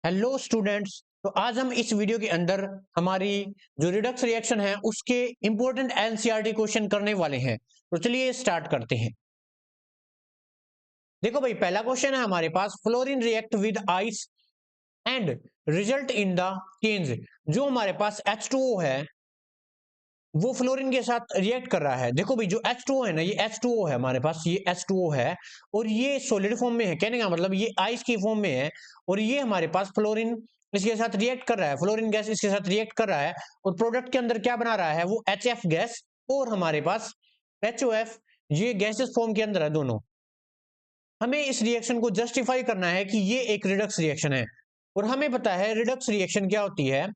Hello students. तो आज हम इस वीडियो के अंदर हमारी जो रिडक्स रिएक्शन है उसके इंपॉर्टेंट एनसीईआरटी क्वेश्चन करने वाले हैं। तो चलिए स्टार्ट करते हैं। देखो भाई, पहला क्वेश्चन है हमारे पास, fluorine react with ice and result in the change. जो हमारे पास H2O है वो फ्लोरीन के साथ रिएक्ट कर रहा है। देखो भाई, जो H2O है ना, ये H2O है हमारे पास, ये H2O है और ये सॉलिड फॉर्म में है। कहने का मतलब ये आइस की फॉर्म में है और ये हमारे पास फ्लोरीन इसके साथ रिएक्ट कर रहा है, फ्लोरीन गैस इसके साथ रिएक्ट कर रहा है और प्रोडक्ट के अंदर क्या बना रहा है, वो HF गैस और हमारे पास HOF, ये गैसेस फॉर्म के अंदर है दोनों। हमें इस रिएक्शन को जस्टिफाई करना है कि ये एक रिडक्स रिएक्शन है और हमें पता है रिडक्स रिएक्शन क्या होती है।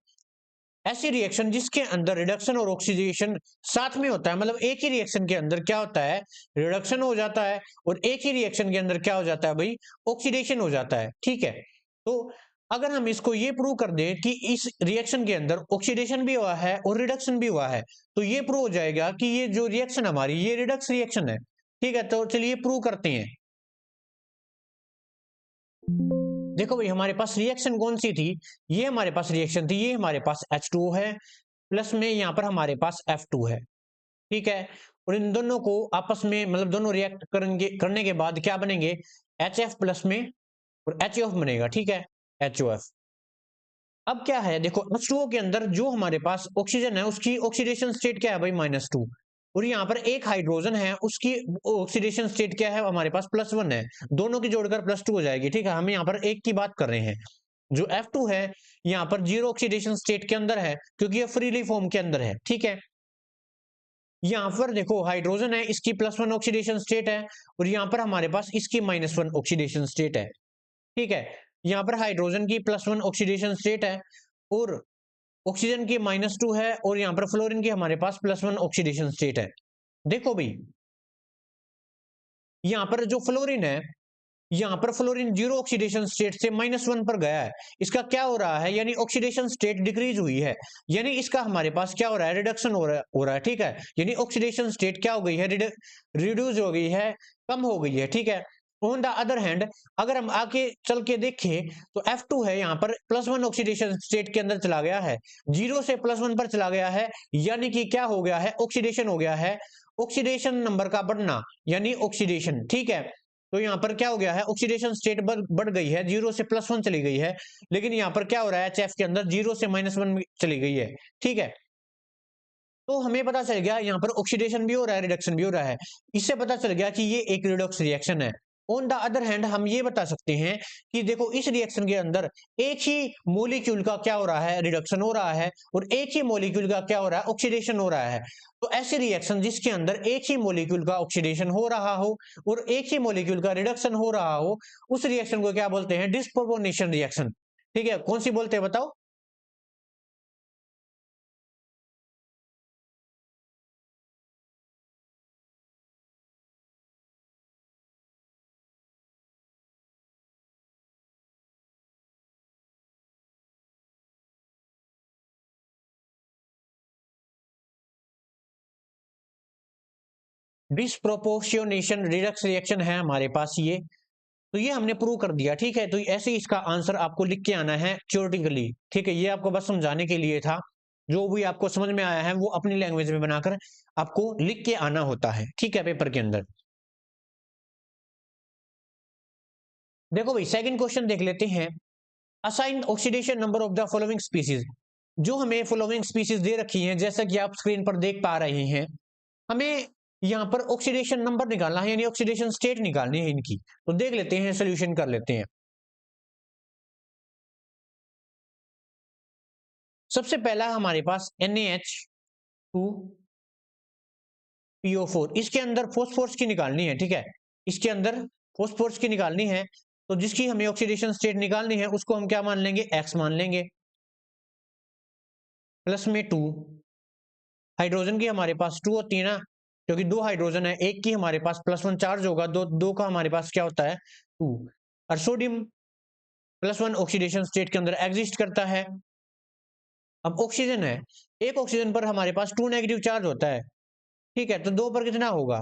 ऐसी रिएक्शन जिसके अंदर रिडक्शन और ऑक्सीडेशन साथ में होता है, मतलब एक ही रिएक्शन के अंदर क्या होता है, रिडक्शन हो जाता है और एक ही रिएक्शन के अंदर क्या हो जाता है भाई, ऑक्सीडेशन हो जाता है। ठीक है, तो अगर हम इसको ये प्रूव कर दें कि इस रिएक्शन के अंदर ऑक्सीडेशन भी हुआ है और रिडक्शन भी हुआ है, तो ये प्रूव हो जाएगा कि ये जो रिएक्शन हमारी ये रिडक्स रिएक्शन है। ठीक है, तो चलिए प्रूव करते हैं। देखो भाई, हमारे पास रिएक्शन कौन सी थी, ये हमारे पास रिएक्शन थी, ये हमारे पास H2O है प्लस में यहाँ पर हमारे पास F2 है। ठीक है, और इन दोनों को आपस में मतलब दोनों रिएक्ट करेंगे, करने के बाद क्या बनेंगे, HF प्लस में और HOF बनेगा। ठीक है, HOF। अब क्या है, देखो H2O के अंदर जो हमारे पास ऑक्सीजन है उसकी ऑक्सीडेशन स्टेट क्या है भाई, -2। और यहाँ पर एक हाइड्रोजन है, उसकी ऑक्सीडेशन स्टेट क्या है हमारे पास, +1 है। दोनों की जोड़कर +2 हो जाएगी। ठीक है, हम यहाँ पर एक की बात कर रहे हैं। जो F2 है यहाँ पर जीरो ऑक्सीडेशन स्टेट के अंदर है क्योंकि ये फ्रीली फॉर्म के अंदर है। ठीक है, यहाँ पर देखो हाइड्रोजन है, इसकी +1 ऑक्सीडेशन स्टेट है और यहाँ पर हमारे पास इसकी -1 ऑक्सीडेशन स्टेट है। ठीक है, यहाँ पर हाइड्रोजन की +1 ऑक्सीडेशन स्टेट है और ऑक्सीजन की -2 है और यहाँ पर फ्लोरीन की हमारे पास +1 ऑक्सीडेशन स्टेट है। देखो भाई, यहाँ पर जो फ्लोरीन है, यहाँ पर फ्लोरीन जीरो ऑक्सीडेशन स्टेट से -1 पर गया है। इसका क्या हो रहा है, यानी ऑक्सीडेशन स्टेट डिक्रीज हुई है, यानी इसका हमारे पास क्या हो रहा है, रिडक्शन हो रहा है। ठीक है, यानी ऑक्सीडेशन स्टेट क्या हो गई है, रिड्यूस हो गई है, कम हो गई है। ठीक है, ऑन द अदर हैंड अगर हम आगे चल के देखें तो F2 है यहाँ पर +1 ऑक्सीडेशन स्टेट के अंदर चला गया है, जीरो से +1 पर चला गया है, यानी कि क्या हो गया है, ऑक्सीडेशन हो गया है। ऑक्सीडेशन नंबर का बढ़ना यानी ऑक्सीडेशन। ठीक है, तो यहाँ पर क्या हो गया है, ऑक्सीडेशन स्टेट बढ़ गई है, जीरो से +1 चली गई है, लेकिन यहाँ पर क्या हो रहा है, HF के अंदर जीरो से -1 में चली गई है। ठीक है, तो हमें पता चल गया यहाँ पर ऑक्सीडेशन भी हो रहा है, रिडक्शन भी हो रहा है। इससे पता चल गया कि ये एक रिडॉक्स रिएक्शन है। ऑन द अदर हैंड हम ये बता सकते हैं कि देखो इस रिएक्शन के अंदर एक ही मॉलिक्यूल का क्या हो रहा है, रिडक्शन हो रहा है और एक ही मॉलिक्यूल का क्या हो रहा है, ऑक्सीडेशन हो रहा है। तो ऐसी रिएक्शन जिसके अंदर एक ही मॉलिक्यूल का ऑक्सीडेशन हो रहा हो और एक ही मॉलिक्यूल का रिडक्शन हो रहा हो, उस रिएक्शन को क्या बोलते हैं, डिस्प्रोपोर्शनेशन रिएक्शन। ठीक है, कौन सी बोलते हैं बताओ। डिस्प्रोपोर्शनेशन रिडक्स रिएक्शन है हमारे पास ये। तो ये हमने प्रूव कर दिया। ठीक है, तो ऐसे ही इसका आंसर आपको लिख के आना है थ्योरेटिकली। ठीक है, ये आपको बस समझाने के लिए था। जो भी आपको समझ में आया है वो अपनी लैंग्वेज में बनाकर आपको लिख के आना होता है। ठीक है, पेपर के अंदर। देखो भाई, सेकंड क्वेश्चन देख लेते हैं। Assign oxidation number of the following species. जो हमें फॉलोइंग स्पीसीज दे रखी हैं, जैसा कि आप स्क्रीन पर देख पा रहे हैं, हमें यहाँ पर ऑक्सीडेशन नंबर निकालना है, यानी ऑक्सीडेशन स्टेट निकालनी है इनकी। तो देख लेते हैं, सोल्यूशन कर लेते हैं। सबसे पहला हमारे पास NaH2PO4, इसके अंदर फॉस्फोरस की निकालनी है। ठीक है, इसके अंदर फॉस्फोरस की निकालनी है, तो जिसकी हमें ऑक्सीडेशन स्टेट निकालनी है उसको हम क्या मान लेंगे, X मान लेंगे। प्लस में 2, हाइड्रोजन की हमारे पास 2 होती है ना, क्योंकि दो हाइड्रोजन है, एक की हमारे पास +1 चार्ज होगा, दो दो का हमारे पास क्या होता है, 2। और सोडियम +1 ऑक्सीडेशन स्टेट के अंदर एग्जिस्ट करता है। अब ऑक्सीजन है, एक ऑक्सीजन पर हमारे पास 2 नेगेटिव चार्ज होता है। ठीक है, तो दो पर कितना होगा,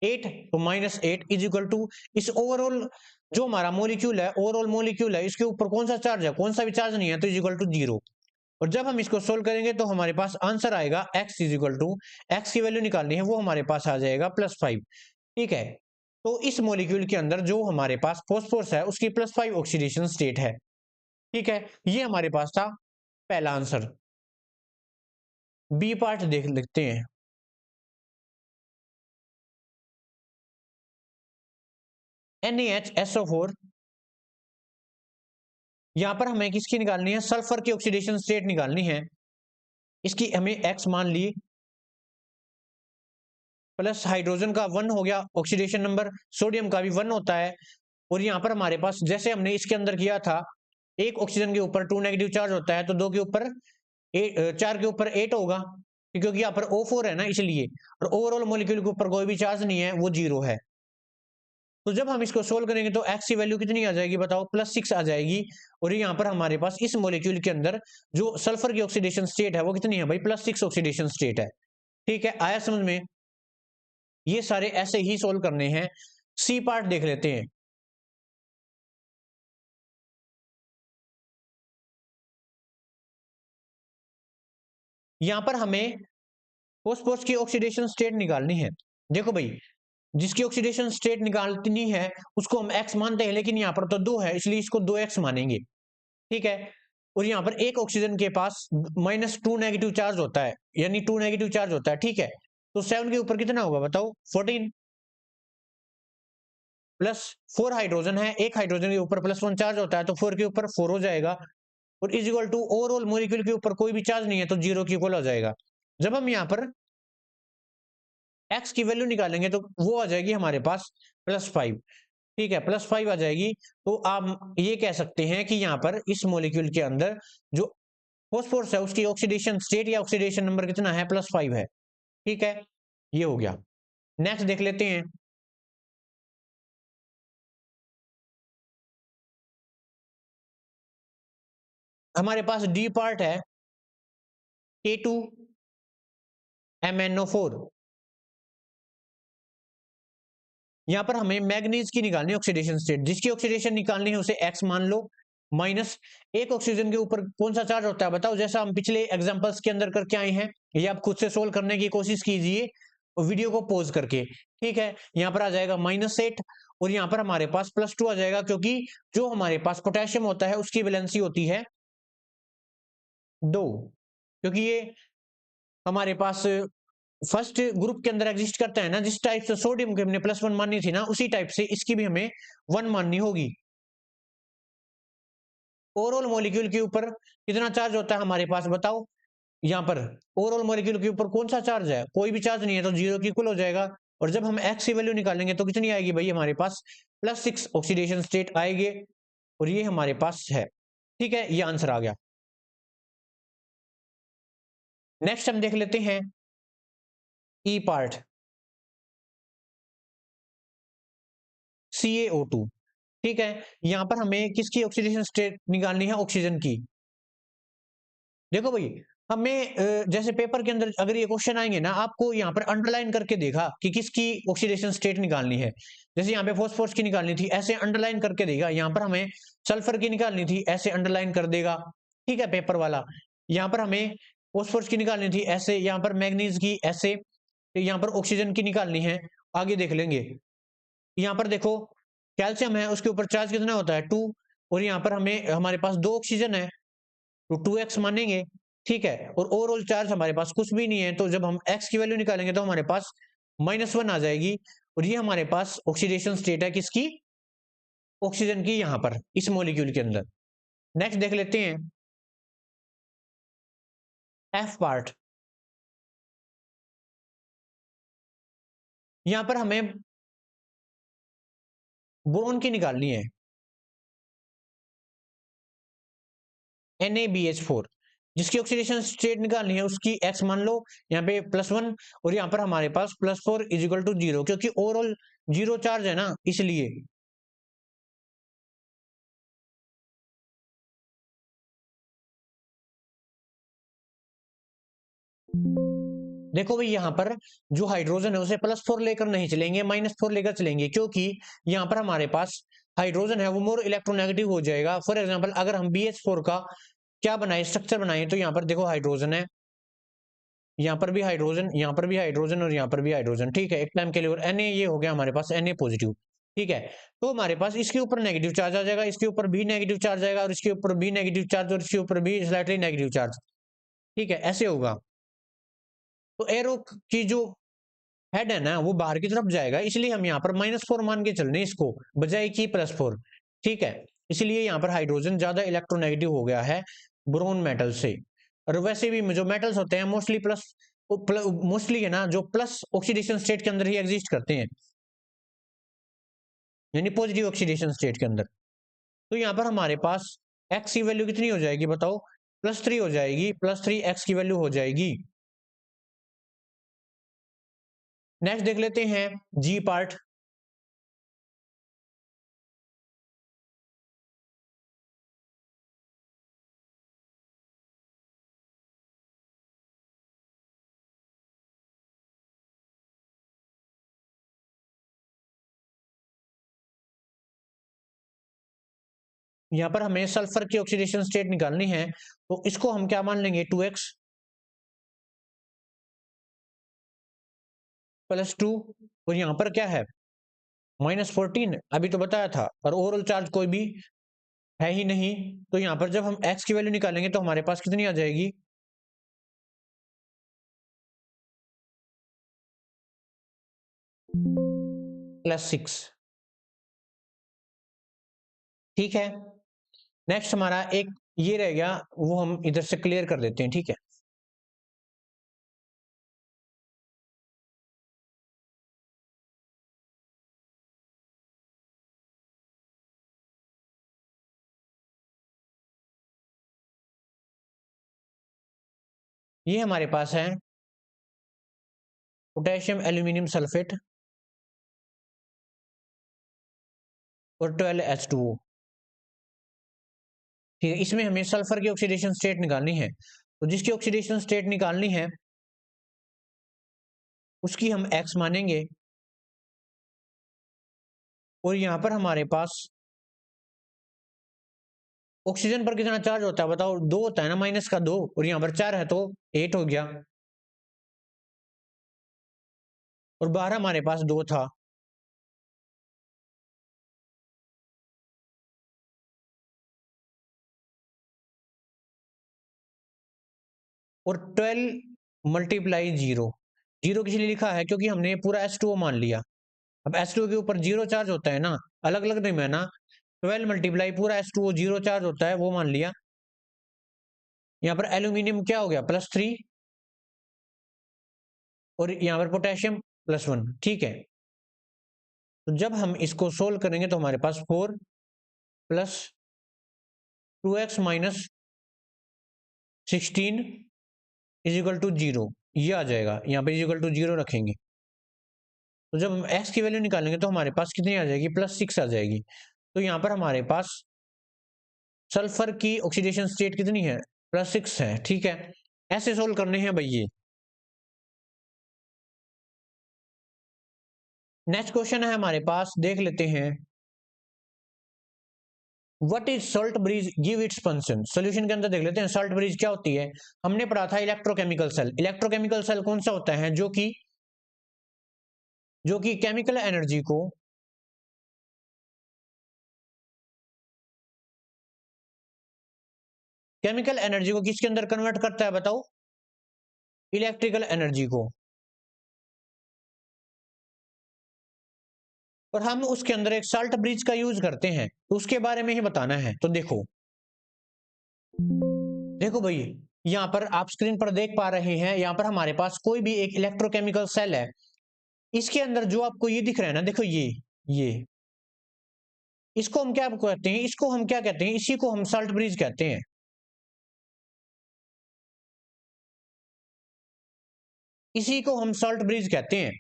8 तो -8 इज इक्वल टू इस ओवरऑल जो हमारा मोलिक्यूल है, ओवरऑल मोलिक्यूल है, इसके ऊपर कौन सा चार्ज है, कौन सा भी चार्ज नहीं है, तो इज इक्वल टू 0। और जब हम इसको सोल्व करेंगे तो हमारे पास आंसर आएगा x is equal to, x की वैल्यू निकालनी है, वो हमारे पास आ जाएगा +5। ठीक है, तो इस मॉलिक्यूल के अंदर जो हमारे पास फॉस्फोरस है उसकी +5 ऑक्सीडेशन स्टेट है। ठीक है, ये हमारे पास था पहला आंसर। बी पार्ट देख लेते हैं। NaHSO4, यहां पर हमें किसकी निकालनी है, सल्फर की ऑक्सीडेशन स्टेट निकालनी है। इसकी हमें x मान ली, प्लस हाइड्रोजन का 1 हो गया ऑक्सीडेशन नंबर, सोडियम का भी 1 होता है। और यहाँ पर हमारे पास जैसे हमने इसके अंदर किया था, एक ऑक्सीजन के ऊपर 2 नेगेटिव चार्ज होता है, तो 2 के ऊपर 4 के ऊपर 8 होगा, क्योंकि यहाँ पर O4 है ना इसलिए। और ओवरऑल मॉलिक्यूल के ऊपर कोई भी चार्ज नहीं है, वो 0 है। तो जब हम इसको सोल्व करेंगे तो x की वैल्यू कितनी आ जाएगी बताओ, +6 आ जाएगी। और यहाँ पर हमारे पास इस मॉलिक्यूल के अंदर जो सल्फर की ऑक्सीडेशन स्टेट है वो कितनी है भाई, +6 ऑक्सीडेशन स्टेट है। ठीक है, आया समझ में। ये सारे ऐसे ही सोल्व करने हैं। सी पार्ट देख लेते हैं। यहां पर हमें फॉस्फोरस की ऑक्सीडेशन स्टेट निकालनी है। देखो भाई, जिसकी ऑक्सीडेशन स्टेट निकालनी है उसको हम x मानते हैं, लेकिन यहाँ पर तो 2 है इसलिए इसको 2x मानेंगे। ठीक है, और यहाँ पर एक ऑक्सीजन के पास -2 नेगेटिव चार्ज होता है, यानी 2 नेगेटिव चार्ज होता है। ठीक है, तो 7 के ऊपर कितना होगा बताओ, 14, प्लस 4 हाइड्रोजन है, एक हाइड्रोजन के ऊपर +1 चार्ज होता है, तो 4 के ऊपर 4 हो जाएगा। और is equal to overall molecule के ऊपर कोई भी चार्ज नहीं है, तो 0 की इक्वल हो जाएगा। जब हम यहाँ पर x की वैल्यू निकालेंगे तो वो आ जाएगी हमारे पास +5। ठीक है, +5 आ जाएगी। तो आप ये कह सकते हैं कि यहाँ पर इस मॉलिक्यूल के अंदर जो फॉस्फोरस है उसकी ऑक्सीडेशन स्टेट या ऑक्सीडेशन नंबर कितना है, +5 है। ठीक है, ये हो गया। नेक्स्ट देख लेते हैं। हमारे पास डी पार्ट है, K2MnO4। यहां पर हमें मैग्नीज की निकालनी है ऑक्सीडेशन स्टेट, जिसकी ऑक्सीडेशन निकालनी है उसे x मान लो। माइनस एक ऑक्सीजन के ऊपर कौन सा चार्ज होता है बताओ, जैसा हम पिछले एग्जांपल्स के अंदर करके आए हैं। ये आप खुद से सोल्व करने की कोशिश कीजिए वीडियो को पॉज करके। ठीक है, यहाँ पर आ जाएगा -8, और यहाँ पर हमारे पास +2 आ जाएगा, क्योंकि जो हमारे पास पोटेशियम होता है उसकी वैलेंसी होती है 2, क्योंकि ये हमारे पास फर्स्ट ग्रुप के अंदर एग्जिस्ट करता है ना। जिस टाइप से सोडियम की हमने +1 मानी थी ना, उसी टाइप से इसकी भी हमें 1 माननी होगी। ओवरऑल मॉलिक्यूल के ऊपर कितना चार्ज होता है हमारे पास बताओ, यहाँ पर ओवरऑल मॉलिक्यूल के ऊपर कौन सा चार्ज है, कोई भी चार्ज नहीं है, तो 0 की इक्वल हो जाएगा। और जब हम x की वैल्यू निकालेंगे तो कितनी आएगी भाई, हमारे पास +6 ऑक्सीडेशन स्टेट आएगी। और ये हमारे पास है। ठीक है, ये आंसर आ गया। नेक्स्ट हम देख लेते हैं ई पार्ट, CaO2। ठीक है, यहां पर हमें किसकी ऑक्सीडेशन स्टेट निकालनी है, ऑक्सीजन की। देखो भाई, हमें जैसे पेपर के अंदर अगर ये क्वेश्चन आएंगे ना, आपको यहाँ पर अंडरलाइन करके देखा कि किसकी ऑक्सीडेशन स्टेट निकालनी है। जैसे यहाँ पे फॉस्फोरस की निकालनी थी, ऐसे अंडरलाइन करके देगा। यहाँ पर हमें सल्फर की निकालनी थी, ऐसे अंडरलाइन कर देगा। ठीक है, पेपर वाला। यहाँ पर हमें फॉस्फोरस की निकालनी थी ऐसे, यहाँ पर मैग्नीज की ऐसे, यहाँ पर ऑक्सीजन की निकालनी है, आगे देख लेंगे। यहाँ पर देखो, कैल्शियम है, उसके ऊपर चार्ज कितना होता है, 2। और यहाँ पर हमें हमारे पास 2 ऑक्सीजन है, तो 2x मानेंगे। ठीक है, और ओवरऑल चार्ज हमारे पास कुछ भी नहीं है, तो जब हम x की वैल्यू निकालेंगे तो हमारे पास -1 आ जाएगी। और ये हमारे पास ऑक्सीडेशन स्टेट है किसकी, ऑक्सीजन की, यहां पर इस मॉलिक्यूल के अंदर। नेक्स्ट देख लेते हैं एफ पार्ट। यहां पर हमें बोरॉन की निकालनी है, NaBH4। जिसकी ऑक्सीडेशन स्टेट निकालनी है उसकी x मान लो, यहाँ पे +1, और यहाँ पर हमारे पास +4 इज इक्वल टू 0, क्योंकि ओवरऑल 0 चार्ज है ना, इसलिए। देखो भाई यहाँ पर जो हाइड्रोजन है उसे +4 लेकर नहीं चलेंगे, -4 लेकर चलेंगे, क्योंकि यहाँ पर हमारे पास हाइड्रोजन है वो मोर इलेक्ट्रोनेगेटिव हो जाएगा। फॉर एग्जाम्पल अगर हम BH4 का क्या बनाए, स्ट्रक्चर बनाए, तो यहाँ पर देखो हाइड्रोजन है, यहाँ पर भी हाइड्रोजन, यहाँ पर भी हाइड्रोजन और यहाँ पर भी हाइड्रोजन, ठीक है, एक टाइम के लिए। और Na ये हो गया हमारे पास Na पॉजिटिव, ठीक है। तो हमारे पास इसके ऊपर नेगेटिव चार्ज आ जाएगा, इसके ऊपर भी नेगेटिव चार्ज आएगा, और इसके ऊपर भी नेगेटिव चार्ज, और इसके ऊपर भी स्लाइटली नेगेटिव चार्ज, ठीक है, ऐसे होगा। तो एरो की जो हेड है ना वो बाहर की तरफ जाएगा, इसलिए हम यहाँ पर -4 मान के चल रहे हैं इसको, बजाय की +4, ठीक है। इसलिए यहाँ पर हाइड्रोजन ज्यादा इलेक्ट्रोनेगेटिव हो गया है बोरोन मेटल से। और वैसे भी जो मेटल्स होते हैं मोस्टली है ना जो प्लस ऑक्सीडेशन स्टेट के अंदर ही एग्जिस्ट करते हैं, यानी पॉजिटिव ऑक्सीडेशन स्टेट के अंदर। तो यहाँ पर हमारे पास x की वैल्यू कितनी हो जाएगी बताओ, +3 हो जाएगी, +3 x की वैल्यू हो जाएगी। नेक्स्ट देख लेते हैं जी पार्ट। यहाँ पर हमें सल्फर की ऑक्सीडेशन स्टेट निकालनी है, तो इसको हम क्या मान लेंगे, 2x +2, और यहाँ पर क्या है -14, अभी तो बताया था, और ओवरऑल चार्ज कोई भी है ही नहीं। तो यहाँ पर जब हम x की वैल्यू निकालेंगे तो हमारे पास कितनी आ जाएगी, +6, ठीक है। नेक्स्ट हमारा एक ये रह गया, वो हम इधर से क्लियर कर देते हैं, ठीक है। ये हमारे पास है पोटेशियम एल्यूमिनियम सल्फेट और 12H2O, ठीक है। इसमें हमें सल्फर की ऑक्सीडेशन स्टेट निकालनी है, तो जिसकी ऑक्सीडेशन स्टेट निकालनी है उसकी हम x मानेंगे। और यहां पर हमारे पास ऑक्सीजन पर कितना चार्ज होता है बताओ, 2 होता है ना, -2, और यहाँ पर 4 है तो 8 हो गया, और बाहर हमारे पास 2 था। और 12 मल्टीप्लाई 0, 0 किस लिए लिखा है, क्योंकि हमने पूरा H2O मान लिया। अब H2O के ऊपर 0 चार्ज होता है ना, अलग अलग नहीं है ना, 12 मल्टीप्लाई पूरा H2O 0 चार्ज होता है, वो मान लिया। यहाँ पर एल्यूमिनियम क्या हो गया, +3, और यहाँ पर पोटेशियम +1, ठीक है। तो जब हम इसको सोल्व करेंगे तो हमारे पास 4 + 2x - 16 = 0, ये आ जाएगा। यहाँ पे = 0 रखेंगे, तो जब हम x की वैल्यू निकालेंगे तो हमारे पास कितनी आ जाएगी, +6 आ जाएगी। तो यहाँ पर हमारे पास सल्फर की ऑक्सीडेशन स्टेट कितनी है, +6 है, ठीक है। ऐसे सोल्व करने हैं भाई ये। नेक्स्ट क्वेश्चन है हमारे पास, देख लेते हैं। What is salt bridge, give its function. Solution के अंदर देख लेते हैं सॉल्ट ब्रिज क्या होती है। हमने पढ़ा था इलेक्ट्रोकेमिकल सेल। इलेक्ट्रोकेमिकल सेल कौन सा होता है, जो कि केमिकल एनर्जी को किसके अंदर कन्वर्ट करता है बताओ, इलेक्ट्रिकल एनर्जी को। और हम उसके अंदर एक सॉल्ट ब्रिज का यूज करते हैं, तो उसके बारे में ही बताना है। तो देखो देखो भाई, यहाँ पर आप स्क्रीन पर देख पा रहे हैं, यहाँ पर हमारे पास कोई भी एक इलेक्ट्रोकेमिकल सेल है, इसके अंदर जो आपको ये दिख रहा है ना, देखो ये इसको हम क्या कहते हैं, इसको हम क्या कहते हैं, इसी को हम सॉल्ट ब्रिज कहते हैं। इसी को हम सॉल्ट ब्रिज कहते हैं,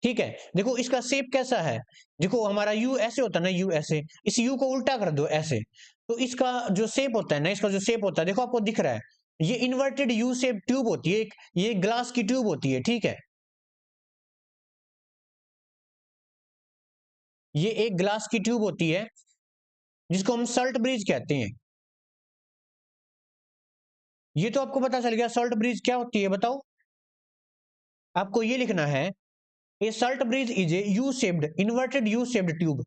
ठीक है। देखो इसका शेप कैसा है, देखो हमारा यू ऐसे होता है ना, यू ऐसे, इस यू को उल्टा कर दो ऐसे, तो इसका जो शेप होता है ना, इसका जो शेप होता है देखो आपको दिख रहा है, ये इन्वर्टेड यू शेप ट्यूब होती है, ये ग्लास की ट्यूब होती है, ठीक है। ये एक ग्लास की ट्यूब होती है जिसको हम सॉल्ट ब्रिज कहते हैं। ये तो आपको पता चल गया सॉल्ट ब्रिज क्या होती है, बताओ। आपको ये लिखना है, ए salt bridge is a U shaped inverted U shaped tube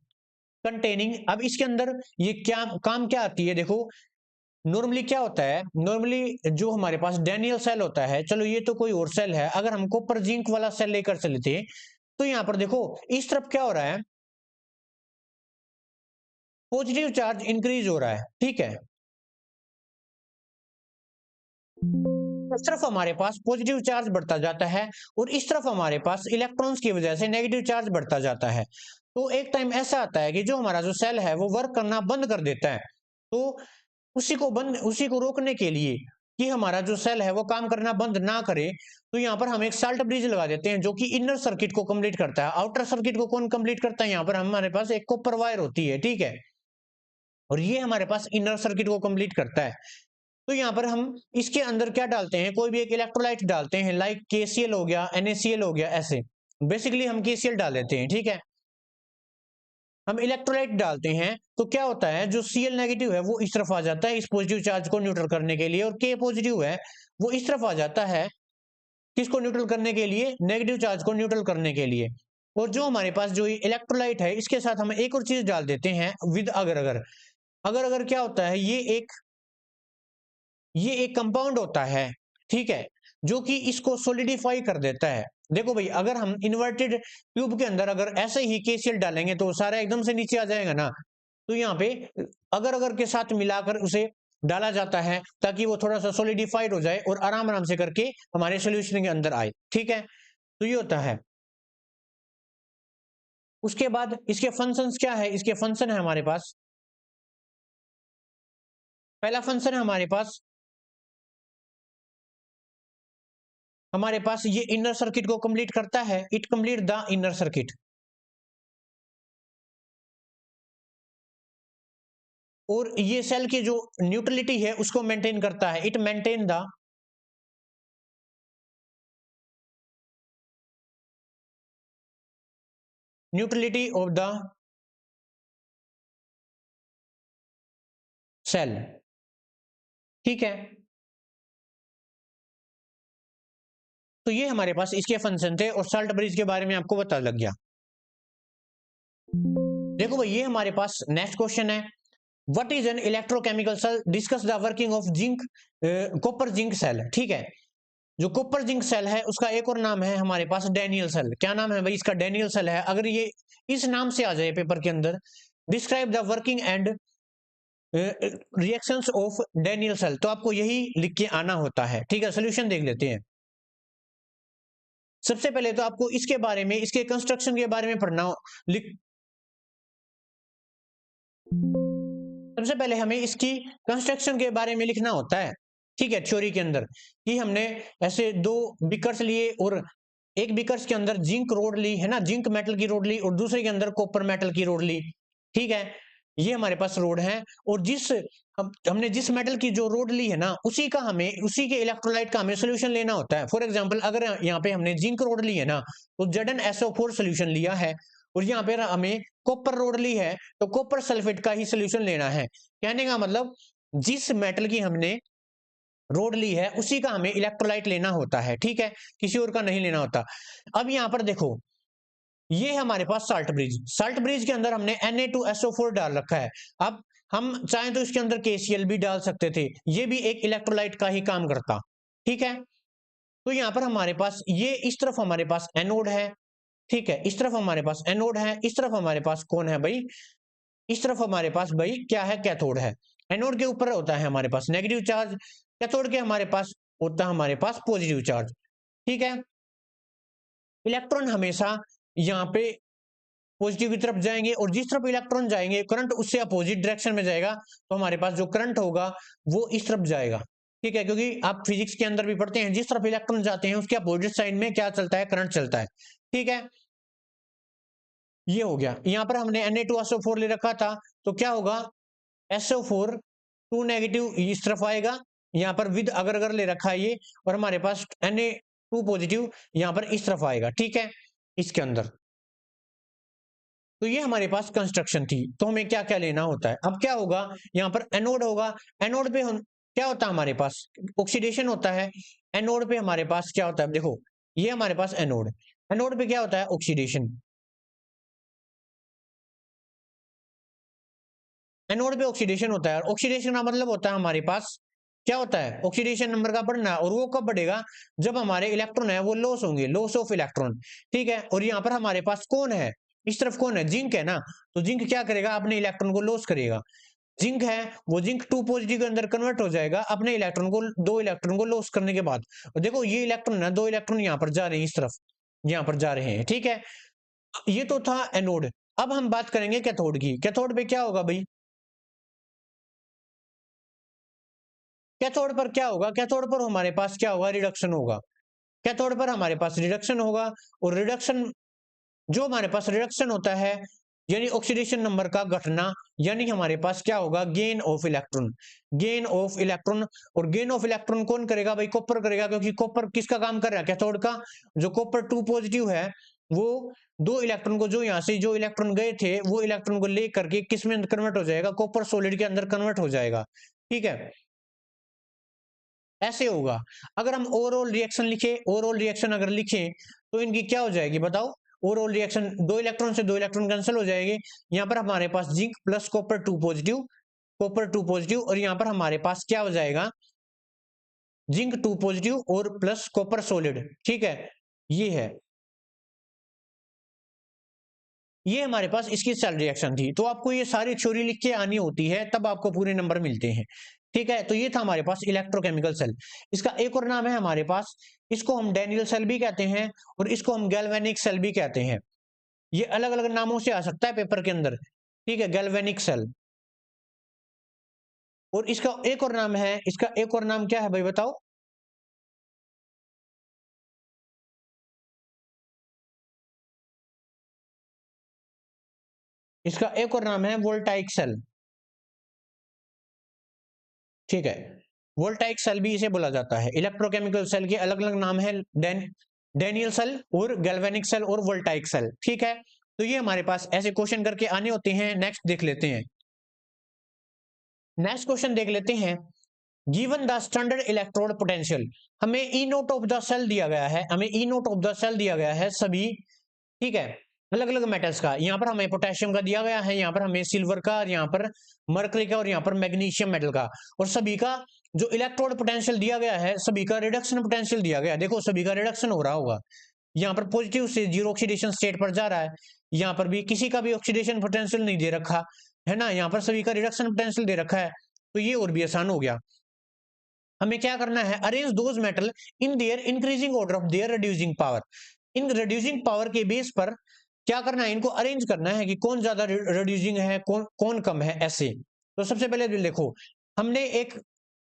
containing. अब इसके अंदर ये क्या काम क्या आती है, देखो। नॉर्मली क्या होता है, नॉर्मली जो हमारे पास डैनियल सेल होता है, चलो ये तो कोई और सेल है, अगर हम कॉपर जिंक वाला सेल लेकर चले थे तो यहां पर देखो इस तरफ क्या हो रहा है, पॉजिटिव चार्ज इंक्रीज हो रहा है, ठीक है। इस तरफ हमारे पास पॉजिटिव चार्ज बढ़ता जाता है और इस तरफ हमारे पास इलेक्ट्रॉन्स की वजह से नेगेटिव चार्ज बढ़ता जाता है। तो एक टाइम ऐसा आता है कि जो हमारा जो सेल है वो वर्क करना बंद कर देता है। तो उसी को रोकने के लिए कि हमारा जो सेल है वो काम करना बंद ना करे, तो यहाँ पर हम एक साल्ट ब्रिज लगा देते हैं जो कि इनर सर्किट को कंप्लीट करता है। आउटर सर्किट को कौन कंप्लीट करता है, यहाँ पर हमारे पास एक कॉपर वायर होती है, ठीक है, और ये हमारे पास इनर सर्किट को कंप्लीट करता है। तो यहाँ पर हम इसके अंदर क्या डालते हैं, कोई भी एक इलेक्ट्रोलाइट डालते हैं, लाइक KCl हो गया, NaCl हो गया, ऐसे बेसिकली हम KCl डाल देते हैं, ठीक है। हम इलेक्ट्रोलाइट डालते हैं तो क्या होता है, जो Cl नेगेटिव है वो इस तरफ आ जाता है इस पॉजिटिव चार्ज को न्यूट्रल करने के लिए, और K पॉजिटिव है वो इस तरफ आ जाता है किसको न्यूट्रल करने के लिए, नेगेटिव चार्ज को न्यूट्रल करने के लिए। और जो हमारे पास जो इलेक्ट्रोलाइट है इसके साथ हम एक और चीज डाल देते हैं विद अगर अगर। अगर अगर क्या होता है, ये एक कंपाउंड होता है, ठीक है, जो कि इसको सोलिडिफाई कर देता है। देखो भाई, अगर हम इन्वर्टेड ट्यूब के अंदर अगर ऐसे ही KCl डालेंगे तो सारा एकदम से नीचे आ जाएगा ना। तो यहाँ पे अगर के साथ मिलाकर उसे डाला जाता है ताकि वो थोड़ा सा सोलिडिफाइड हो जाए और आराम आराम से करके हमारे सोल्यूशन के अंदर आए, ठीक है। तो ये होता है। उसके बाद इसके फंक्शंस क्या है, इसके फंक्शन है हमारे पास, पहला फंक्शन है हमारे पास ये इनर सर्किट को कंप्लीट करता है, it complete the inner circuit. और ये सेल की जो न्यूट्रलिटी है उसको मेंटेन करता है, it maintain the neutrality of the cell, ठीक है। तो ये हमारे पास इसके फंक्शन थे और साल्ट ब्रिज के बारे में आपको पता लग गया। देखो भाई, ये हमारे पास नेक्स्ट क्वेश्चन है, what is an electrochemical cell, discuss the working of zinc copper zinc cell, ठीक है। जो कॉपर जिंक सेल है उसका एक और नाम है हमारे पास डैनियल सेल। क्या नाम है भाई इसका, डैनियल सेल है। अगर ये इस नाम से आ जाए पेपर के अंदर, describe the working and reactions of Daniell cell, तो आपको यही लिख के आना होता है, ठीक है। सोल्यूशन देख लेते हैं। सबसे पहले तो आपको इसके बारे में, इसके कंस्ट्रक्शन के बारे में पढ़ना लिख सबसे पहले हमें इसकी कंस्ट्रक्शन के बारे में लिखना होता है, ठीक है, थ्योरी के अंदर, कि हमने ऐसे दो बिकर्स लिए और एक बिकर्स के अंदर जिंक रोड ली है ना, जिंक मेटल की रोड ली, और दूसरे के अंदर कॉपर मेटल की रोड ली, ठीक है। ये हमारे पास रोड है, और हमने जिस मेटल की जो रोड ली है ना, उसी के इलेक्ट्रोलाइट का हमें सोल्यूशन लेना होता है। फॉर एग्जांपल, अगर यहाँ पे हमने जिंक रोड ली है ना, तो ZnSO4 सोल्यूशन लिया है, और यहाँ पे हमें कॉपर रोड ली है तो कॉपर सल्फेट का ही सोल्यूशन लेना है। कहने का मतलब, जिस मेटल की हमने रोड ली है उसी का हमें इलेक्ट्रोलाइट लेना होता है, ठीक है, किसी और का नहीं लेना होता। अब यहाँ पर देखो, ये हमारे पास साल्ट ब्रिज के अंदर हमने Na2SO4 डाल रखा है। अब हम चाहें तो इसके अंदर KCl भी डाल सकते थे, ये भी एक इलेक्ट्रोलाइट का ही काम करता, ठीक है। तो यहाँ पर हमारे पास ये इस तरफ हमारे पास एनोड है, ठीक है, इस तरफ हमारे पास एनोड है, इस तरफ हमारे पास कौन है भाई, इस तरफ हमारे पास भाई क्या है, कैथोड है। एनोड के ऊपर होता है हमारे पास नेगेटिव चार्ज, कैथोड के हमारे पास होता है हमारे पास पॉजिटिव चार्ज, ठीक है। इलेक्ट्रॉन हमेशा यहाँ पे पॉजिटिव की तरफ जाएंगे, और जिस तरफ इलेक्ट्रॉन जाएंगे करंट उससे अपोजिट डायरेक्शन में जाएगा, तो हमारे पास जो करंट होगा वो इस तरफ जाएगा, ठीक है। क्योंकि आप फिजिक्स के अंदर भी पढ़ते हैं, जिस तरफ इलेक्ट्रॉन जाते हैं उसके अपोजिट साइड में क्या चलता है, करंट चलता है, ठीक है। ये हो गया। यहाँ पर हमने Na2SO4 ले रखा था, तो क्या होगा, SO4 2 नेगेटिव इस तरफ आएगा, यहाँ पर विद अगर अगर ले रखा है ये, और हमारे पास Na2 पॉजिटिव यहाँ पर इस तरफ आएगा, ठीक है, इसके अंदर। तो ये हमारे पास कंस्ट्रक्शन थी। तो हमें क्या क्या लेना होता है, अब क्या होगा, यहाँ पर एनोड होगा। एनोड पे हम क्या होता है, हमारे पास ऑक्सीडेशन होता है। एनोड पे हमारे पास क्या होता है, देखो ये हमारे पास एनोड, एनोड पे क्या होता है, ऑक्सीडेशन। एनोड पे ऑक्सीडेशन होता है, ऑक्सीडेशन का मतलब होता है हमारे पास क्या होता है, ऑक्सीडेशन नंबर का बढ़ना, और वो कब बढ़ेगा, जब हमारे इलेक्ट्रॉन है वो लॉस होंगे, लॉस ऑफ इलेक्ट्रॉन, ठीक है। और यहाँ पर हमारे पास कौन है, इस तरफ कौन है, जिंक है ना, तो जिंक क्या करेगा, अपने इलेक्ट्रॉन को लॉस करेगा। जिंक है वो जिंक 2 पॉजिटिव के अंदर कन्वर्ट हो जाएगा अपने इलेक्ट्रॉन को, 2 इलेक्ट्रॉन को लॉस करने के बाद। और देखो ये इलेक्ट्रॉन है, 2 इलेक्ट्रॉन यहाँ पर जा रहे हैं, इस तरफ यहाँ पर जा रहे हैं, ठीक है। ये तो था एनोड। अब हम बात करेंगे कैथोड की। कैथोड पे क्या होगा भाई, कैथोड पर क्या होगा, कैथोड पर हमारे पास क्या होगा, रिडक्शन होगा। कैथोड पर हमारे पास रिडक्शन होगा, और रिडक्शन, जो हमारे पास रिडक्शन होता है यानी ऑक्सीडेशन नंबर का घटना, यानी हमारे पास क्या होगा, gain of electron, gain of electron. और गेन ऑफ इलेक्ट्रॉन कौन करेगा भाई, कॉपर करेगा, क्योंकि कॉपर किसका काम कर रहा है, कैथोड का। जो कॉपर 2 पॉजिटिव है वो 2 इलेक्ट्रॉन को, जो यहाँ से जो इलेक्ट्रॉन गए थे वो इलेक्ट्रॉन को ले करके किस में कन्वर्ट हो जाएगा, कॉपर सॉलिड के अंदर कन्वर्ट हो जाएगा, ठीक है। ऐसे होगा। अगर हम ओवरऑल रिएक्शन लिखे, ओवरऑल रिएक्शन अगर लिखें तो इनकी क्या हो जाएगी बताओ, ओवरऑल रिएक्शन 2 इलेक्ट्रॉन से 2 इलेक्ट्रॉन कैंसिल हो जाएंगे। यहाँ पर हमारे पास zinc plus copper 2 positive, copper 2 positive, और यहाँ पर हमारे पास क्या हो जाएगा, जिंक 2 पॉजिटिव और प्लस कॉपर सॉलिड, ठीक है। ये है, ये हमारे पास इसकी सेल रिएक्शन थी। तो आपको ये सारी थ्योरी लिख के आनी होती है, तब आपको पूरे नंबर मिलते हैं, ठीक है। तो ये था हमारे पास इलेक्ट्रोकेमिकल सेल। इसका एक और नाम है हमारे पास, इसको हम डैनियल सेल भी कहते हैं, और इसको हम गैल्वेनिक सेल भी कहते हैं। ये अलग अलग नामों से आ सकता है पेपर के अंदर, ठीक है, गैल्वेनिक सेल। और इसका एक और नाम है, इसका एक और नाम क्या है भाई बताओ, इसका एक और नाम है वोल्टाइक सेल, ठीक है। वोल्टाइक सेल भी इसे बोला जाता है। इलेक्ट्रोकेमिकल सेल के अलग अलग नाम है, डैनियल सेल और गैल्वेनिक सेल और वोल्टाइक सेल, ठीक है। तो ये हमारे पास ऐसे क्वेश्चन करके आने होते हैं। नेक्स्ट देख लेते हैं, नेक्स्ट क्वेश्चन देख लेते हैं। Given the standard electrode potential, हमें ई नोट ऑफ द सेल दिया गया है, हमें ई नोट ऑफ द सेल दिया गया है सभी, ठीक है, अलग अलग मेटल्स का। यहाँ पर हमें पोटेशियम का दिया गया है, यहाँ पर हमें सिल्वर का, और यहाँ पर मरकरी का, और यहाँ पर मैग्नीशियम मेटल का। और सभी का जो इलेक्ट्रोड पोटेंशियल दिया गया है, सभी का रिडक्शन पोटेंशियल दिया गया है। देखो सभी का रिडक्शन हो रहा होगा, यहाँ पर पॉजिटिव से जीरो ऑक्सीडेशन स्टेट पर जा रहा है, यहाँ पर भी किसी का भी ऑक्सीडेशन पोटेंशियल नहीं दे रखा है ना, यहाँ पर सभी का रिडक्शन पोटेंशियल दे रखा है। तो ये और भी आसान हो गया। हमें क्या करना है, arrange those metal in their increasing order of their reducing power. In reducing power के बेस पर क्या करना है, इनको अरेंज करना है कि कौन ज्यादा रिड्यूसिंग है, कौन कौन कम है, ऐसे। तो सबसे पहले देखो, हमने एक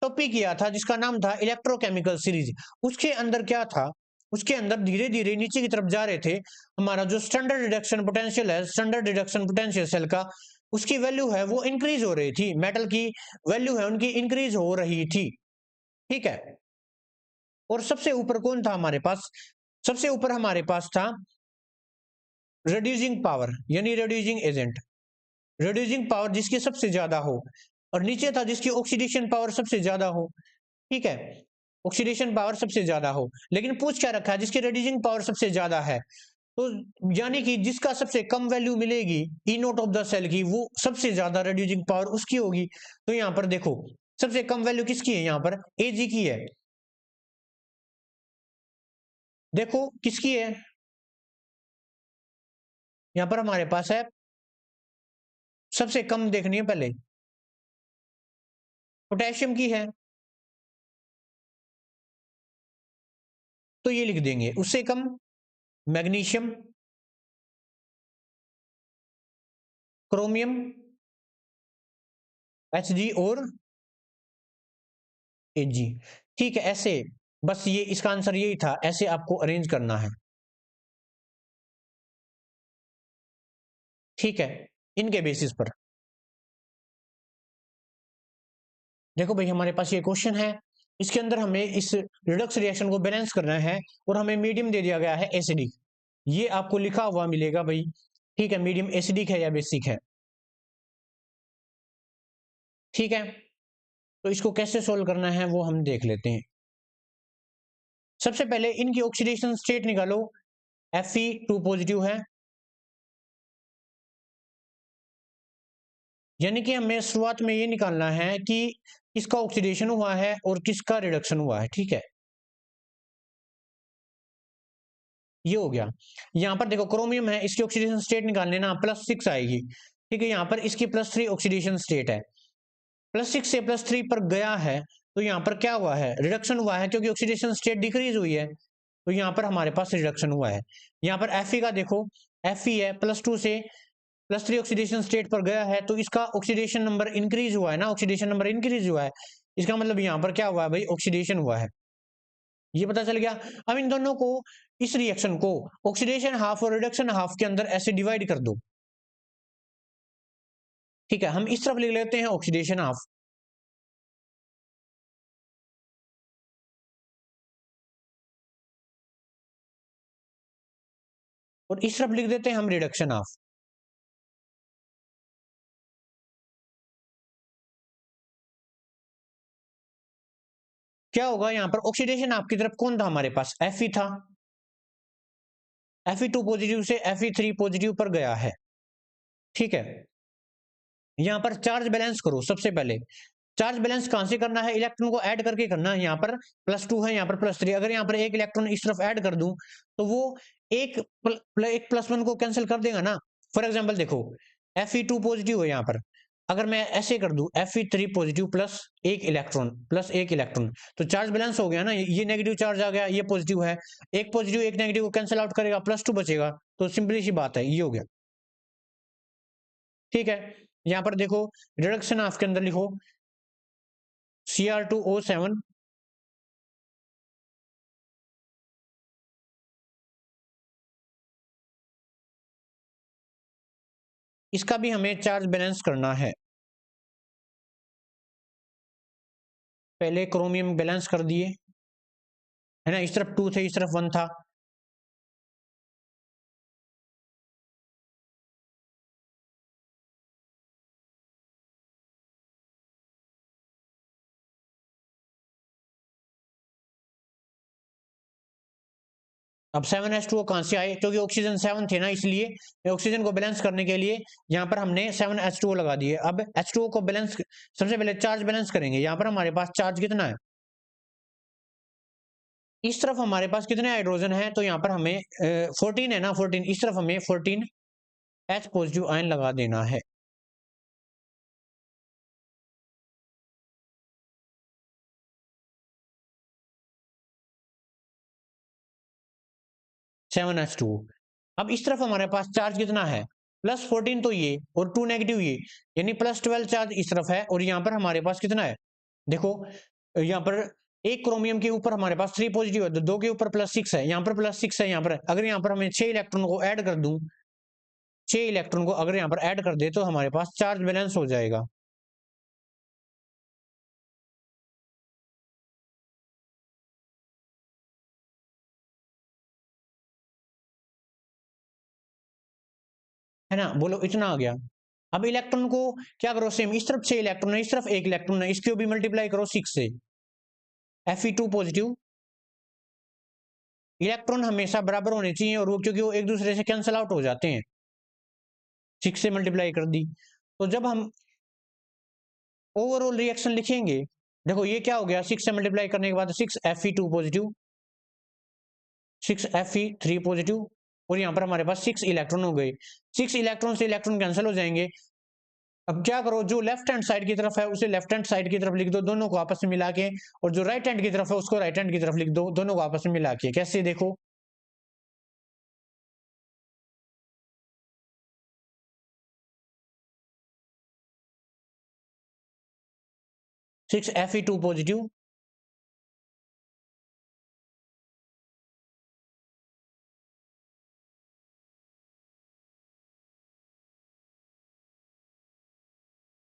टॉपिक किया था जिसका नाम था इलेक्ट्रोकेमिकल सीरीज। उसके अंदर क्या था, उसके अंदर धीरे धीरे नीचे की तरफ जा रहे थे। हमारा जो स्टैंडर्ड रिडक्शन पोटेंशियल है, स्टैंडर्ड रिडक्शन पोटेंशियल सेल का, उसकी वैल्यू है वो इंक्रीज हो रही थी, मेटल की वैल्यू है उनकी इंक्रीज हो रही थी, ठीक है। और सबसे ऊपर कौन था हमारे पास, सबसे ऊपर हमारे पास था रिड्यूसिंग पावर यानी रिड्यूसिंग एजेंट, रिड्यूसिंग पावर जिसकी सबसे ज्यादा हो। और नीचे था जिसकी ऑक्सीडेशन पावर सबसे ज्यादा हो, ठीक है, ऑक्सीडेशन पावर सबसे ज्यादा हो। लेकिन पूछ क्या रखा है, जिसकी रिड्यूसिंग पावर सबसे ज्यादा है, तो यानी कि जिसका सबसे कम वैल्यू मिलेगी ई नोट ऑफ द सेल की, वो सबसे ज्यादा रिड्यूसिंग पावर उसकी होगी। तो यहाँ पर देखो सबसे कम वैल्यू किसकी है, यहाँ पर एजी की है। देखो किसकी है, यहाँ पर हमारे पास है, सबसे कम देखनी है पहले, पोटेशियम की है, तो ये लिख देंगे। उससे कम मैग्नीशियम, क्रोमियम, एच और एजी, ठीक है। ऐसे बस ये इसका आंसर यही था, ऐसे आपको अरेंज करना है, ठीक है, इनके बेसिस पर। देखो भाई हमारे पास ये क्वेश्चन है, इसके अंदर हमें इस रिडक्स रिएक्शन को बैलेंस करना है और हमें मीडियम दे दिया गया है एसिडिक। ये आपको लिखा हुआ मिलेगा भाई, ठीक है, मीडियम एसिडिक है या बेसिक है, ठीक है। तो इसको कैसे सोल्व करना है वो हम देख लेते हैं। सबसे पहले इनकी ऑक्सीडेशन स्टेट निकालो। Fe2 पॉजिटिव है, यानी कि हमें शुरुआत में ये निकालना है कि किसका ऑक्सीडेशन हुआ है और किसका रिडक्शन हुआ है, ठीक है। ये हो गया। यहां पर देखो क्रोमियम है, इसकी ऑक्सीडेशन स्टेट निकालने ना +6 आएगी, ठीक है। यहाँ पर इसकी +3 ऑक्सीडेशन स्टेट है, +6 से +3 पर गया है, तो यहाँ पर क्या हुआ है, रिडक्शन हुआ है, क्योंकि ऑक्सीडेशन स्टेट डिक्रीज हुई है, तो यहाँ पर हमारे पास रिडक्शन हुआ है। यहाँ पर Fe का देखो, Fe है, +2 से +3 ऑक्सीडेशन स्टेट पर गया है, तो इसका ऑक्सीडेशन नंबर इंक्रीज हुआ है ना, ऑक्सीडेशन नंबर इंक्रीज हुआ है, इसका मतलब यहाँ पर क्या हुआ है भाई, ऑक्सीडेशन हुआ है। ये पता चल गया। अब इन दोनों को, इस रिएक्शन को ऑक्सीडेशन हाफ और रिडक्शन हाफ के अंदर ऐसे डिवाइड कर दो, ठीक है। हम इस तरफ लिख लेते हैं ऑक्सीडेशन हाफ, और इस तरफ लिख देते हैं हम रिडक्शन हाफ। क्या होगा यहाँ पर, ऑक्सीडेशन हाफ की तरफ कौन था हमारे पास, Fe था, Fe2 पॉजिटिव से Fe3 पॉजिटिव पर गया है, ठीक है। यहाँ पर चार्ज बैलेंस करो। सबसे पहले चार्ज बैलेंस कहां से करना है, इलेक्ट्रॉन को ऐड करके करना है। यहाँ पर +2 है, यहाँ पर +3, अगर यहाँ पर एक इलेक्ट्रॉन इस तरफ ऐड कर दूं तो वो एक +1 को कैंसिल कर देगा ना। फॉर एग्जाम्पल देखो, Fe2 पॉजिटिव है, यहाँ पर अगर मैं ऐसे कर दूं Fe3 पॉजिटिव +1 इलेक्ट्रॉन, तो चार्ज बैलेंस हो गया ना, ये नेगेटिव चार्ज आ गया, ये पॉजिटिव है, एक पॉजिटिव एक नेगेटिव को कैंसिल आउट करेगा, +2 बचेगा, तो सिंपली सी बात है, ये हो गया, ठीक है। यहाँ पर देखो रिडक्शन हाफ के अंदर लिखो Cr2O7, इसका भी हमें चार्ज बैलेंस करना है। पहले क्रोमियम बैलेंस कर दिए, है ना, इस तरफ 2 थे, इस तरफ 1 था। अब 7H2O कहां से आए, क्योंकि ऑक्सीजन 7 थे ना, इसलिए ऑक्सीजन को बैलेंस करने के लिए यहाँ पर हमने 7H2O लगा दिए। अब H2O को बैलेंस, सबसे पहले चार्ज बैलेंस करेंगे। यहाँ पर हमारे पास चार्ज कितना है, इस तरफ हमारे पास कितने हाइड्रोजन है, तो यहाँ पर हमें 14 है ना, 14, इस तरफ हमें 14H पॉजिटिव आयन लगा देना है। (7H2). अब इस तरफ हमारे पास चार्ज कितना है, +14 तो ये और 2 नेगेटिव ये, यानी +12 चार्ज इस तरफ है, और यहाँ पर हमारे पास कितना है, देखो यहाँ पर एक क्रोमियम के ऊपर हमारे पास 3 पॉजिटिव है, तो 2 के ऊपर +6 है, यहाँ पर +6 है। यहाँ पर अगर यहाँ पर हमें 6 इलेक्ट्रॉन को ऐड कर दूं, 6 इलेक्ट्रॉन को अगर यहाँ पर ऐड कर दे, तो हमारे पास चार्ज बैलेंस हो जाएगा। है ना, बोलो इतना आ गया। अब इलेक्ट्रॉन को क्या करो, सेम इस तरफ 6 इलेक्ट्रॉन है, इस तरफ 1 इलेक्ट्रॉन है, इसको भी मल्टीप्लाई करो 6 से। Fe2 पॉजिटिव, इलेक्ट्रॉन हमेशा बराबर होने चाहिए, और वो क्योंकि वो एक दूसरे से कैंसिल आउट हो जाते हैं, 6 से मल्टीप्लाई कर दी। तो जब हम ओवरऑल रिएक्शन लिखेंगे, देखो ये क्या हो गया, 6 से मल्टीप्लाई करने के बाद 6Fe2 पॉजिटिव, 6Fe3 पॉजिटिव, और यहाँ पर हमारे पास 6 इलेक्ट्रॉन हो गए। 6 इलेक्ट्रॉन से इलेक्ट्रॉन कैंसिल हो जाएंगे। अब क्या करो, जो लेफ्ट हैंड साइड की तरफ है उसे लेफ्ट हैंड साइड की तरफ लिख दो, दोनों को आपस में मिला के, और जो राइट हैंड की तरफ है उसको राइट हैंड की तरफ लिख दो, दोनों को आपस में मिला के। कैसे, देखो 6Fe2 पॉजिटिव,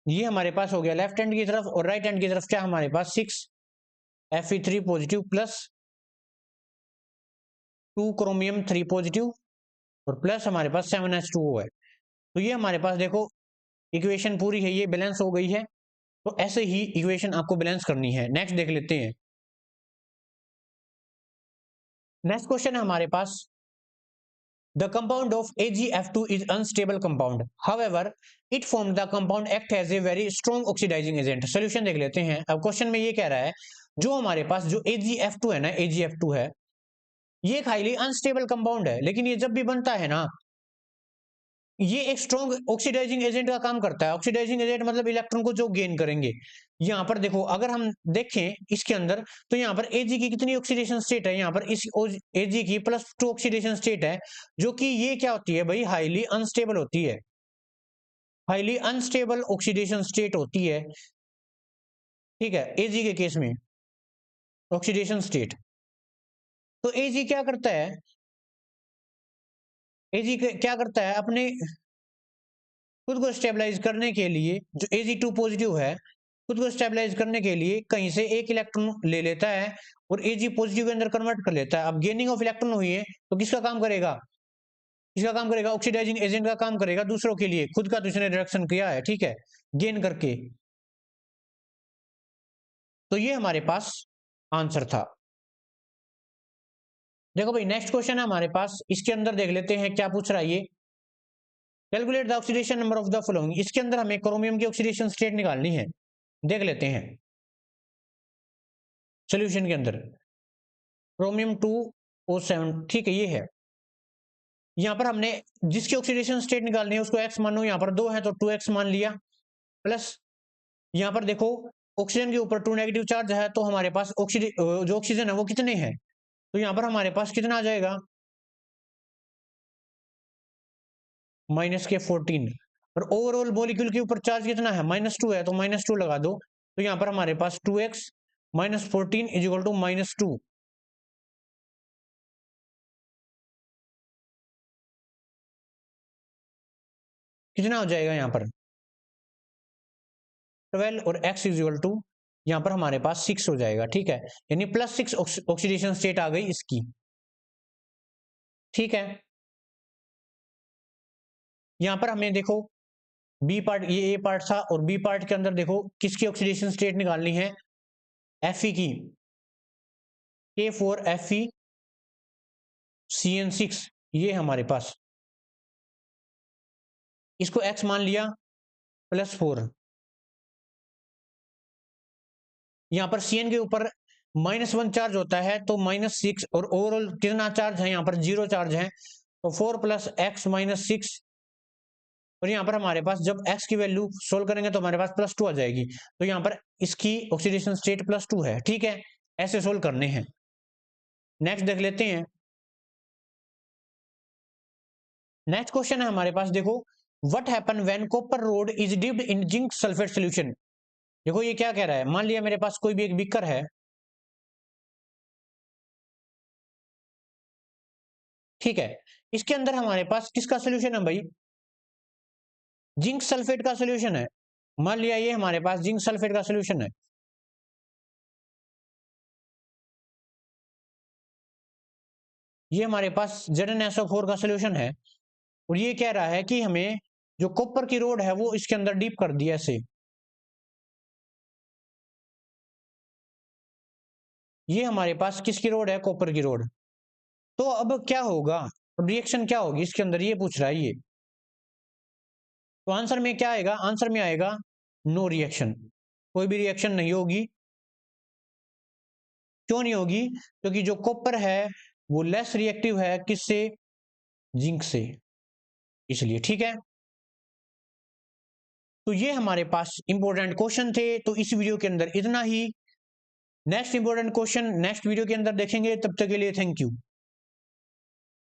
ये हमारे पास हो गया लेफ्ट हैंड की तरफ, और राइट हैंड की तरफ क्या हमारे पास 6 Fe3 positive plus 2 chromium 3 positive और प्लस हमारे पास 7H2O है। तो ये हमारे पास देखो इक्वेशन पूरी है, ये बैलेंस हो गई है। तो ऐसे ही इक्वेशन आपको बैलेंस करनी है। नेक्स्ट देख लेते हैं। नेक्स्ट क्वेश्चन है हमारे पास, the compound of AgF2 is unstable compound, however it formed the compound act as a very strong oxidizing agent। Solution देख लेते हैं। अब क्वेश्चन में ये कह रहा है जो हमारे पास जो AgF2 है ना, AgF2 है, ये एक हाईली अनस्टेबल कंपाउंड है, लेकिन ये जब भी बनता है ना, ये एक स्ट्रॉन्ग ऑक्सीडाइजिंग एजेंट का काम करता है। ऑक्सीडाइजिंग एजेंट मतलब इलेक्ट्रॉन को जो गेन करेंगे। यहाँ पर देखो अगर हम देखें इसके अंदर, तो यहाँ पर Ag की कितनी ऑक्सीडेशन स्टेट है, यहाँ पर इस Ag की +2 ऑक्सीडेशन स्टेट है, जो कि ये क्या होती है भाई, हाईली अनस्टेबल होती है। हाईली अनस्टेबल ऑक्सीडेशन स्टेट होती है, ठीक है, Ag के केस में ऑक्सीडेशन स्टेट। तो Ag क्या करता है, Ag क्या करता है, अपने खुद को स्टेबलाइज करने के लिए, जो Ag2 पॉजिटिव है, खुद को स्टेबलाइज करने के लिए कहीं से एक इलेक्ट्रॉन ले लेता है और Ag पॉजिटिव के अंदर कन्वर्ट कर लेता है। अब गेनिंग ऑफ इलेक्ट्रॉन हुई है तो किसका काम करेगा, किसका काम करेगा, ऑक्सीडाइजिंग एजेंट का काम करेगा दूसरों के लिए। खुद का तो इसने रिडक्शन किया है, ठीक है, गेन करके। तो ये हमारे पास आंसर था। देखो भाई नेक्स्ट क्वेश्चन है हमारे पास, इसके अंदर देख लेते हैं क्या पूछ रहा है ये। Calculate the oxidation number of the following. इसके अंदर हमें क्रोमियम की ऑक्सीडेशन स्टेट निकालनी है। देख लेते हैं सोल्यूशन के अंदर, क्रोमियम 2O7, ठीक है, ये है। यहाँ पर हमने जिसकी ऑक्सीडेशन स्टेट निकालनी है उसको x मानो, यहाँ पर 2 है तो 2x मान लिया, प्लस यहाँ पर देखो ऑक्सीजन के ऊपर 2 नेगेटिव चार्ज है, तो हमारे पास जो ऑक्सीजन है वो कितने हैं, तो यहाँ पर हमारे पास कितना आ जाएगा, -14। और ओवरऑल मॉलिक्यूल के ऊपर चार्ज कितना है, -2 है, तो -2 लगा दो। तो यहाँ पर हमारे पास 2x -14 इज इक्वल टू -2। कितना हो जाएगा यहाँ पर 12 और x इज इक्वल टू यहाँ पर हमारे पास 6 हो जाएगा, ठीक है, यानी +6 ऑक्सीडेशन स्टेट आ गई इसकी, ठीक है। यहाँ पर हमें देखो बी पार्ट, ये ए पार्ट था, और बी पार्ट के अंदर देखो किसकी ऑक्सीडेशन स्टेट निकालनी है, Fe की, K4FeCN6, ये हमारे पास, इसको x मान लिया, +4। यहाँ पर Cn के ऊपर -1 चार्ज होता है तो -6, और ओवरऑल कितना चार्ज है, यहाँ पर 0 चार्ज है, तो 4 + x - 6। और यहाँ पर हमारे पास जब x की वैल्यू सोल्व करेंगे तो हमारे पास +2 आ जाएगी, तो यहाँ पर इसकी ऑक्सीडेशन स्टेट +2 है, ठीक है। ऐसे सोल्व करने हैं। नेक्स्ट देख लेते हैं। नेक्स्ट क्वेश्चन है हमारे पास, देखो what happen when copper road is dipped in zinc sulphate solution. देखो ये क्या कह रहा है, मान लिया मेरे पास कोई भी एक बीकर है, ठीक है, इसके अंदर हमारे पास किसका सोल्यूशन है भाई, जिंक सल्फेट का सोल्यूशन है। मान लिया ये हमारे पास जिंक सल्फेट का सोल्यूशन है। ये हमारे पास ZnSO4 का सोल्यूशन है, और ये कह रहा है कि हमें जो कॉपर की रोड है वो इसके अंदर डीप कर दिया ऐसे। ये हमारे पास किसकी रोड है, कॉपर की रोड। तो अब क्या होगा, अब रिएक्शन क्या होगी इसके अंदर, ये पूछ रहा है ये। तो आंसर में क्या आएगा, आंसर में आएगा नो रिएक्शन, कोई भी रिएक्शन नहीं होगी। क्यों नहीं होगी, क्योंकि जो कॉपर है वो लेस रिएक्टिव है किससे, जिंक से, इसलिए, ठीक है। तो ये हमारे पास इंपॉर्टेंट क्वेश्चन थे, तो इस वीडियो के अंदर इतना ही। Next important question next video के अंदर देखेंगे, तब तक के लिए थैंक यू।